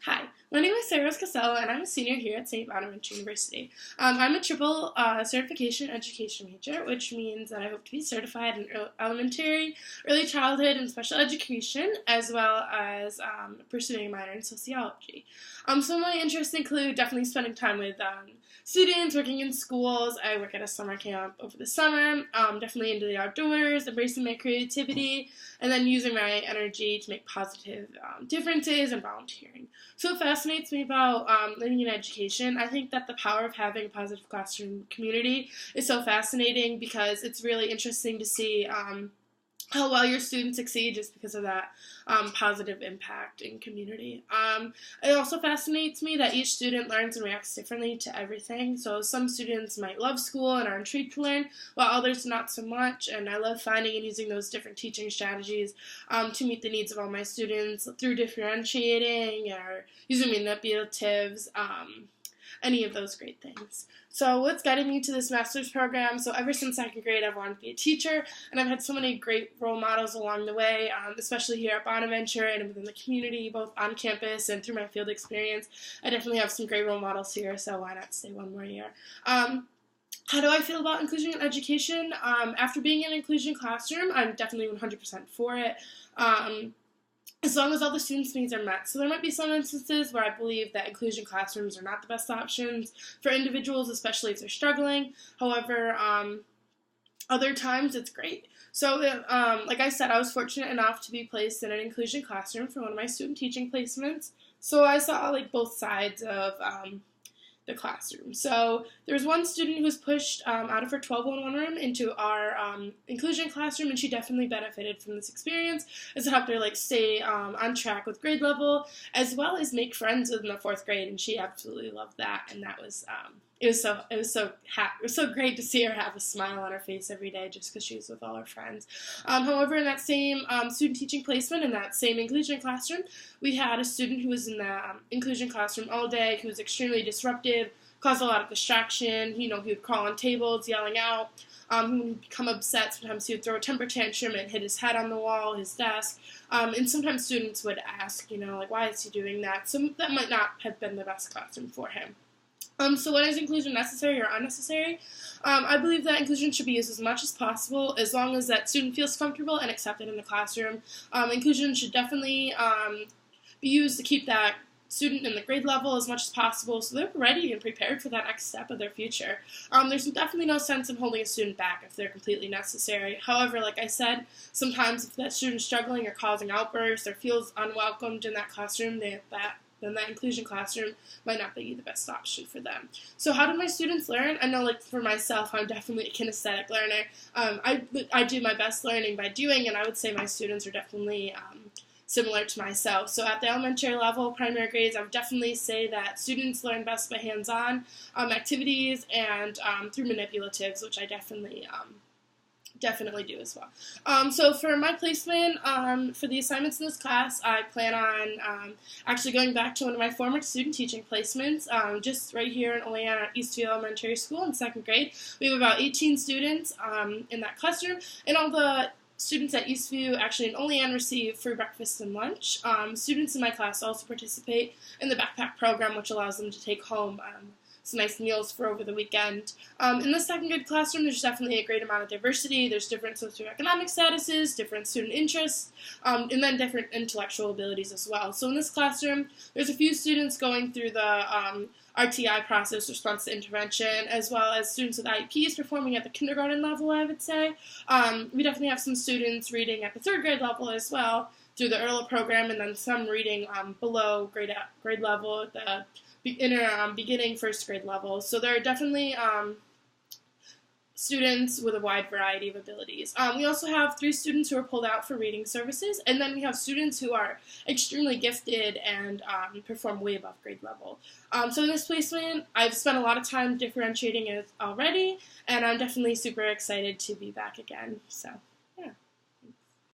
Hi, my name is Sarah Casello, and I'm a senior here at St. Bonaventure University. I'm a triple certification education major, which means that I hope to be certified in elementary, early childhood, and special education, as well as pursuing a minor in sociology. Some of my interests include definitely spending time with students, working in schools. I work at a summer camp over the summer, definitely into the outdoors, embracing my creativity, and then using my energy to make positive differences and volunteering. So what fascinates me about living in education, I think that the power of having a positive classroom community is so fascinating because it's really interesting to see how well your students succeed just because of that positive impact in community. It also fascinates me that each student learns and reacts differently to everything. So some students might love school and are intrigued to learn, while others not so much. And I love finding and using those different teaching strategies to meet the needs of all my students through differentiating or using manipulatives. Any of those great things. So what's guided me to this master's program? So ever since second grade, I've wanted to be a teacher, and I've had so many great role models along the way, especially here at Bonaventure and within the community, both on campus and through my field experience. I definitely have some great role models here, so why not stay one more year? How do I feel about inclusion in education? After being in an inclusion classroom, I'm definitely 100% for it. As long as all the students' needs are met. So there might be some instances where I believe that inclusion classrooms are not the best options for individuals, especially if they're struggling. However, other times it's great. So, like I said, I was fortunate enough to be placed in an inclusion classroom for one of my student teaching placements. So I saw both sides of the classroom. So there was one student who was pushed out of her 12-1 room into our inclusion classroom, and she definitely benefited from this experience as it helped her stay on track with grade level, as well as make friends in the fourth grade, and she absolutely loved that. And that was it was so great to see her have a smile on her face every day just because she was with all her friends. However, in that same student teaching placement, in that same inclusion classroom, we had a student who was in the inclusion classroom all day, who was extremely disruptive, caused a lot of distraction. He would crawl on tables, yelling out. He would become upset. Sometimes he would throw a temper tantrum and hit his head on the wall, his desk. And sometimes students would ask, why is he doing that? So that might not have been the best classroom for him. So when is inclusion necessary or unnecessary? I believe that inclusion should be used as much as possible as long as that student feels comfortable and accepted in the classroom. Inclusion should definitely be used to keep that student in the grade level as much as possible so they're ready and prepared for that next step of their future. There's definitely no sense in holding a student back if they're completely necessary. However, like I said, sometimes if that student's struggling or causing outbursts or feels unwelcomed in that classroom, then that inclusion classroom might not be the best option for them. So how do my students learn? I know, for myself, I'm definitely a kinesthetic learner. I do my best learning by doing, and I would say my students are definitely similar to myself. So at the elementary level, primary grades, I would definitely say that students learn best by hands-on activities and through manipulatives, which I definitely do as well. So for my placement, for the assignments in this class, I plan on actually going back to one of my former student teaching placements, just right here in Olean at Eastview Elementary School in second grade. We have about 18 students in that classroom, and all the students at Eastview, actually in Olean, receive free breakfast and lunch. Students in my class also participate in the backpack program, which allows them to take home some nice meals for over the weekend. In the second grade classroom, there's definitely a great amount of diversity. There's different socioeconomic statuses, different student interests, and then different intellectual abilities as well. So in this classroom, there's a few students going through the RTI process, response to intervention, as well as students with IEPs performing at the kindergarten level, I would say. We definitely have some students reading at the third grade level as well through the EARLA program, and then some reading below grade level at the beginning first grade level. So there are definitely students with a wide variety of abilities. We also have 3 students who are pulled out for reading services, and then we have students who are extremely gifted and perform way above grade level. So in this placement, I've spent a lot of time differentiating it already, and I'm definitely super excited to be back again. So.